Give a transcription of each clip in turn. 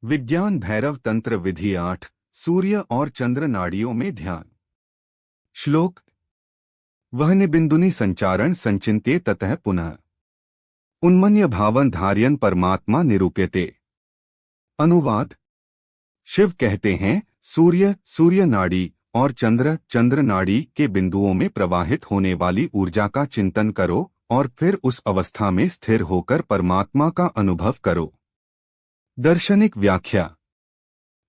विज्ञान भैरव तंत्र विधि 8 सूर्य और चंद्र नाड़ियों में ध्यान। श्लोक। वह निबिंदुनि संचारण संचिन्त्ये ततः पुनः उन्मन्य भावन धार्यन परमात्मा निरूप्यते। अनुवाद। शिव कहते हैं, सूर्य सूर्य नाड़ी और चंद्र चंद्र नाड़ी के बिंदुओं में प्रवाहित होने वाली ऊर्जा का चिंतन करो और फिर उस अवस्था में स्थिर होकर परमात्मा का अनुभव करो। दार्शनिक व्याख्या।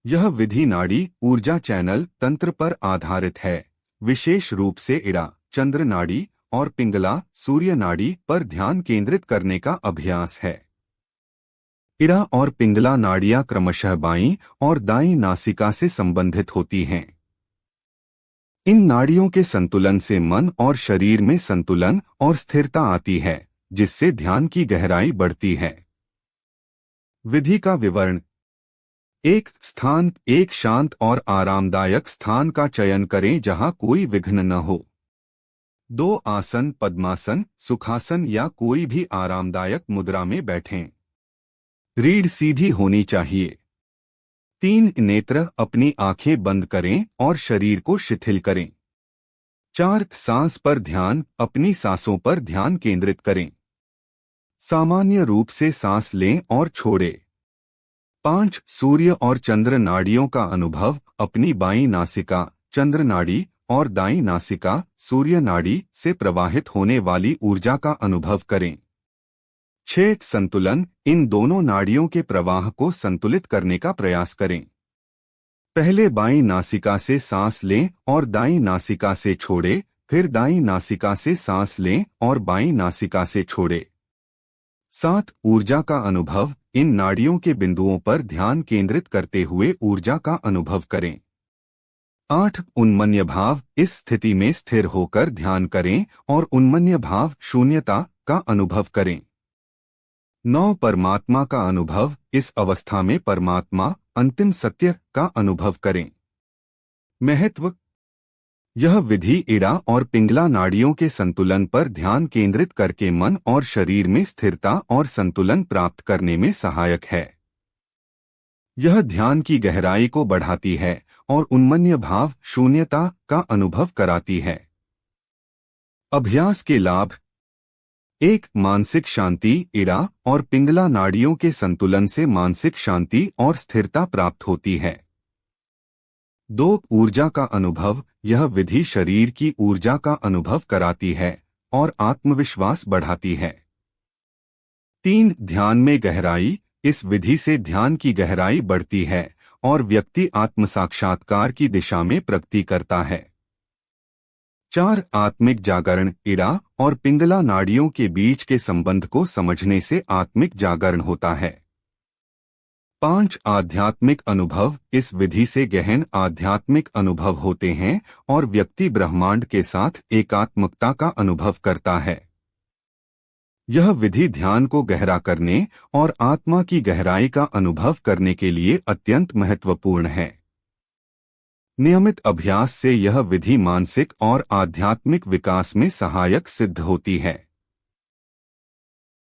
यह विधि नाड़ी ऊर्जा चैनल तंत्र पर आधारित है, विशेष रूप से इड़ा चंद्र नाड़ी और पिंगला सूर्य नाड़ी पर ध्यान केंद्रित करने का अभ्यास है। इड़ा और पिंगला नाड़ियां क्रमशः बाईं और दाईं नासिका से संबंधित होती हैं। इन नाड़ियों के संतुलन से मन और शरीर में संतुलन और स्थिरता आती है, जिससे ध्यान की गहराई बढ़ती है। विधि का विवरण। एक स्थान, एक शांत और आरामदायक स्थान का चयन करें जहां कोई विघ्न न हो। 2 आसन, पद्मासन, सुखासन या कोई भी आरामदायक मुद्रा में बैठें। रीढ़ सीधी होनी चाहिए। 3 नेत्र, अपनी आंखें बंद करें और शरीर को शिथिल करें। 4 सांस पर ध्यान, अपनी सांसों पर ध्यान केंद्रित करें। सामान्य रूप से सांस लें और छोड़ें। 5 सूर्य और चंद्र नाड़ियों का अनुभव, अपनी बाईं नासिका चंद्र नाड़ी और दाईं नासिका सूर्य नाड़ी से प्रवाहित होने वाली ऊर्जा का अनुभव करें। 6 संतुलन, इन दोनों नाड़ियों के प्रवाह को संतुलित करने का प्रयास करें। पहले बाईं नासिका से सांस लें और दाईं नासिका से छोड़ें, फिर दाईं नासिका से सांस लें और बाईं नासिका से छोड़ें। 7 ऊर्जा का अनुभव, इन नाड़ियों के बिंदुओं पर ध्यान केंद्रित करते हुए ऊर्जा का अनुभव करें। 8 उन्मन्य भाव, इस स्थिति में स्थिर होकर ध्यान करें और उन्मन्य भाव शून्यता का अनुभव करें। 9 परमात्मा का अनुभव, इस अवस्था में परमात्मा अंतिम सत्य का अनुभव करें। महत्व। यह विधि इड़ा और पिंगला नाड़ियों के संतुलन पर ध्यान केंद्रित करके मन और शरीर में स्थिरता और संतुलन प्राप्त करने में सहायक है। यह ध्यान की गहराई को बढ़ाती है और उन्मन्य भाव शून्यता का अनुभव कराती है। अभ्यास के लाभ। 1 मानसिक शांति, इड़ा और पिंगला नाड़ियों के संतुलन से मानसिक शांति और स्थिरता प्राप्त होती है। 2 ऊर्जा का अनुभव, यह विधि शरीर की ऊर्जा का अनुभव कराती है और आत्मविश्वास बढ़ाती है। 3 ध्यान में गहराई, इस विधि से ध्यान की गहराई बढ़ती है और व्यक्ति आत्मसाक्षात्कार की दिशा में प्रगति करता है। 4 आत्मिक जागरण, इड़ा और पिंगला नाड़ियों के बीच के संबंध को समझने से आत्मिक जागरण होता है। 5 आध्यात्मिक अनुभव, इस विधि से गहन आध्यात्मिक अनुभव होते हैं और व्यक्ति ब्रह्मांड के साथ एकात्मकता का अनुभव करता है। यह विधि ध्यान को गहरा करने और आत्मा की गहराई का अनुभव करने के लिए अत्यंत महत्वपूर्ण है। नियमित अभ्यास से यह विधि मानसिक और आध्यात्मिक विकास में सहायक सिद्ध होती है।